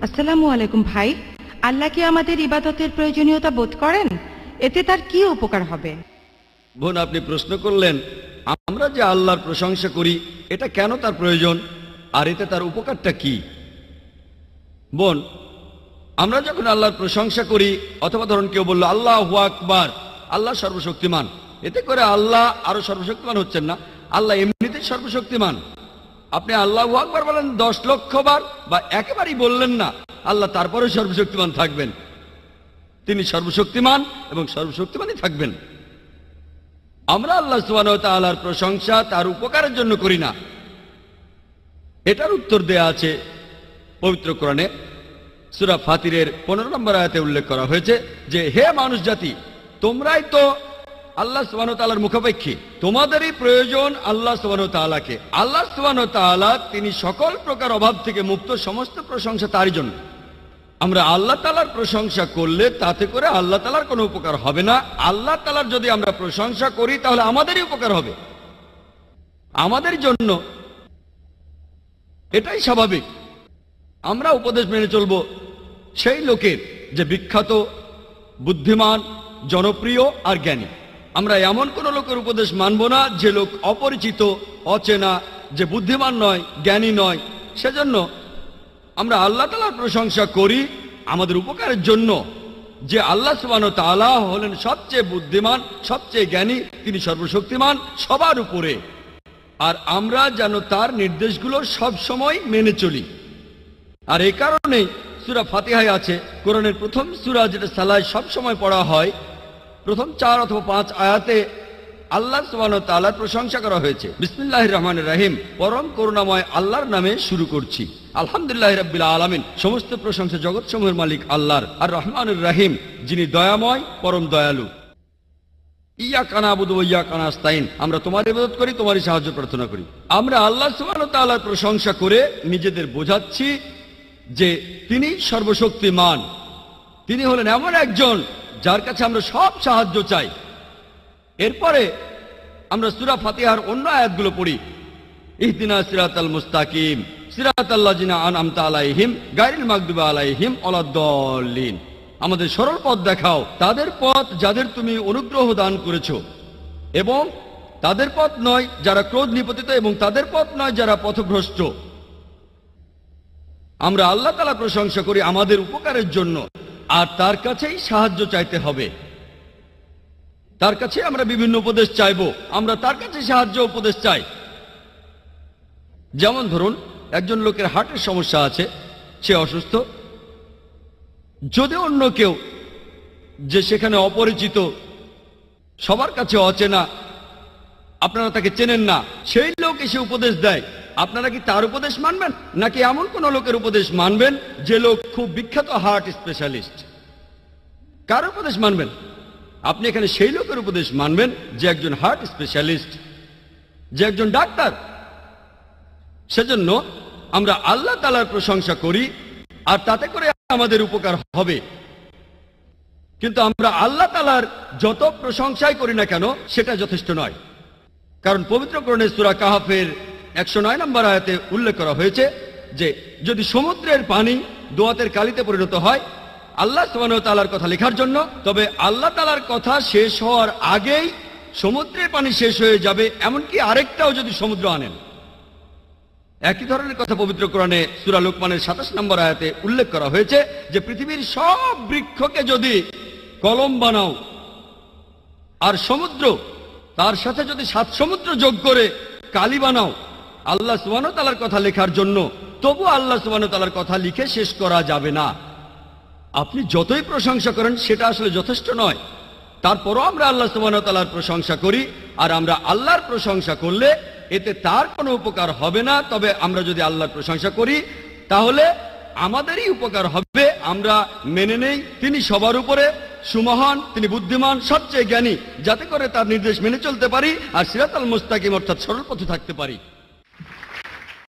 আসসালামু আলাইকুম ভাই। আল্লাহ কি আমাদের ইবাদতের প্রয়োজনীয়তা বোধ করেন? এতে তার কি উপকার হবে? বোন, আপনি প্রশ্ন করলেন আমরা যে আল্লাহর প্রশংসা করি এটা কেন তার প্রয়োজন আর এতে তার উপকারটা কি। বোন, আমরা যখন আল্লাহর প্রশংসা করি অথবা ধরুন কেউ বলল আল্লাহু আকবার, আল্লাহ সর্বশক্তিমান, এতে করে আল্লাহ আরো সর্বশক্তিমান হচ্ছেন না, আল্লাহ এমনিতেই সর্বশক্তিমান। আপনি আল্লাহু আকবার বলেন 10 লক্ষ বার বা একেবারেই বললেন না, আল্লাহ তারপরে সর্বশক্তিমান থাকবেন। তিনি সর্বশক্তিমান এবং সর্বশক্তিমানই থাকবেন। আমরা আল্লাহ সুবহানাহু ওয়া তাআলার প্রশংসা তার উপকারের জন্য করি না। এটার উত্তর দেয়া আছে পবিত্র কোরআনে। সূরা ফাতিরের 15 নম্বর আয়াতে উল্লেখ করা হয়েছে যে হে মানুষ জাতি, তোমরাই তো আল্লাহ সুবহানাহু ওয়া তাআলার মুখাপেক্ষী, তোমাদেরই প্রয়োজন আল্লাহ সুবহানাহু ওয়া তাআলাকে। আল্লাহ সুবহানাহু ওয়া তাআলা তিনি সকল প্রকার অভাব থেকে মুক্ত, সমস্ত প্রশংসা তারই জন্য। আমরা আল্লাহ তাআলার প্রশংসা করলে তাতে করে আল্লাহ তাআলার কোনো উপকার হবে না। আল্লাহ তাআলার যদি আমরা প্রশংসা করি তাহলে আমাদেরই উপকার হবে, আমাদের জন্য। এটাই স্বাভাবিক। আমরা উপদেশ মেনে চলব সেই লোকের যে বিখ্যাত, বুদ্ধিমান, জনপ্রিয় আর জ্ঞানী। আমরা এমন কোন লোকের উপদেশ মানব না যে লোক অপরিচিত, অচেনা, যে বুদ্ধিমান নয়, জ্ঞানী নয়। সেজন্য আমরা আল্লাহ তাআলার প্রশংসা করি আমাদের উপকারের জন্য, যে আল্লাহ সুবহানাহু ওয়া তাআলা হলেন সবচেয়ে বুদ্ধিমান, সবচেয়ে জ্ঞানী, তিনি সর্বশক্তিমান সবার উপরে। আর আমরা যেন তার নির্দেশগুলো সব সময় মেনে চলি। আর এই কারণেই সূরা ফাতিহায় আছে, কোরআনের প্রথম সূরা যেটা সালায় সব সময় পড়া হয়, প্রথম 4 অথবা 5 আয়াতে আল্লাহ সুবহানাহু ওয়া তাআলার প্রশংসা করা হয়েছে। বিসমিল্লাহির রহমানির রহিম, পরম করুণাময় আল্লাহর নামে শুরু করছি। আলহামদুলিল্লাহি রাব্বিল আলামিন, সমস্ত প্রশংসা জগৎসমূহের মালিক আল্লাহর। আর রহমানুর রহিম, যিনি দয়াময়, পরম দয়ালু। ইয়াকা না'বুদু ওয়া ইয়াকা নাস্তাইন, আমরা তোমার ইবাদত করি, তোমারই সাহায্য প্রার্থনা করি। আমরা আল্লাহ সুবহানাহু ওয়া তাআলার প্রশংসা করে নিজেদের বোঝাচ্ছি যে তিনি সর্বশক্তিমান। তিনি হলেন এমন একজন যার কাছে আমরা সব সাহায্য চাই। এরপরে আমরা সূরা ফাতিহার অন্য আয়াতগুলো পড়ি। ইহদিনাস সিরাতাল মুস্তাকিম সিরাতাল্লাযিনা আন'আমতা আলাইহিম গায়রিল মাগদুবি আলাইহিম ওয়ালাদ-দাল্লিন, আমাদের সরল পথ দেখাও, তাদের পথ যাদের তুমি অনুগ্রহ দান করেছো, এবং তাদের পথ নয় যারা ক্রোধ নিপতিত, এবং তাদের পথ নয় যারা পথভ্রষ্ট। আমরা আল্লাহ তাআলার প্রশংসা করি আমাদের উপকারের জন্য, আর তার কাছেই সাহায্য চাইতে হবে। তার কাছে আমরা বিভিন্ন উপদেশ চাইবো, আমরা তার কাছে সাহায্য উপদেশ চাই। যেমন ধরুন একজন লোকের হার্টের সমস্যা আছে, সে অসুস্থ। যদি অন্য কেউ যে সেখানে অপরিচিত, সবার কাছে অচেনা, আপনারা তাকে চেনেন না, সেই লোক এসে উপদেশ দেয়, আপনারা কি তার উপদেশ মানবেন, নাকি এমন কোন লোকের উপদেশ মানবেন যে লোক খুব বিখ্যাত হার্ট স্পেশালিস্ট? কার উপদেশ মানবেন? আপনি এখানে সেই লোকের উপদেশ মানবেন যে একজন হার্ট স্পেশালিস্ট, যে একজন ডাক্তার। সেজন্য আমরা আল্লাহ তাআলার প্রশংসা করি, আর তাতে করে আমাদের উপকার হবে। কিন্তু আমরা আল্লাহ তাআলার যত প্রশংসাই করি না কেন সেটা যথেষ্ট নয়। কারণ পবিত্র কোরআনে সূরা কাহফের 109 নম্বর আয়াতে উল্লেখ করা হয়েছে যে যদি সমুদ্রের পানি দোয়াতের কালিতে পরিণত হয় আল্লাহ সুবহানাহু ওয়া তাআলার কথা লেখার জন্য, তবে আল্লাহ তাআলার কথা শেষ হওয়ার আগেই সমুদ্রের পানি শেষ হয়ে যাবে, এমনকি আরেকটাও যদি সমুদ্র আনেন। একই ধরনের কথা পবিত্র কোরআনে সূরা লোকমানের 27 নম্বর আয়াতে উল্লেখ করা হয়েছে যে পৃথিবীর সব বৃক্ষকে যদি কলম বানাও আর সমুদ্র তার সাথে যদি 7 সমুদ্র যোগ করে কালি বানাও আল্লাহ সুবহানাহু ওয়া তাআলার কথা লেখার জন্য, তবু আল্লাহ সুবহানাহু ওয়া তাআলার কথা লিখে শেষ করা যাবে না। আপনি যতই প্রশংসা করেন সেটা আসলে যথেষ্ট নয়। তারপরও আমরা আল্লাহ সুবহানাহু ওয়া তাআলার প্রশংসা করি, আর আমরা আল্লাহর প্রশংসা করলে এতে তার কোনো উপকার হবে না। তবে আমরা যদি আল্লাহর প্রশংসা করি তাহলে আমাদেরই উপকার হবে। আমরা মেনে নেই তিনি সবার উপরে সুমহান, তিনি বুদ্ধিমান, সবচেয়ে জ্ঞানী, যাতে করে তার নির্দেশ মেনে চলতে পারি আর সিরাতাল মুস্তাকিম অর্থাৎ সরল পথে থাকতে পারি।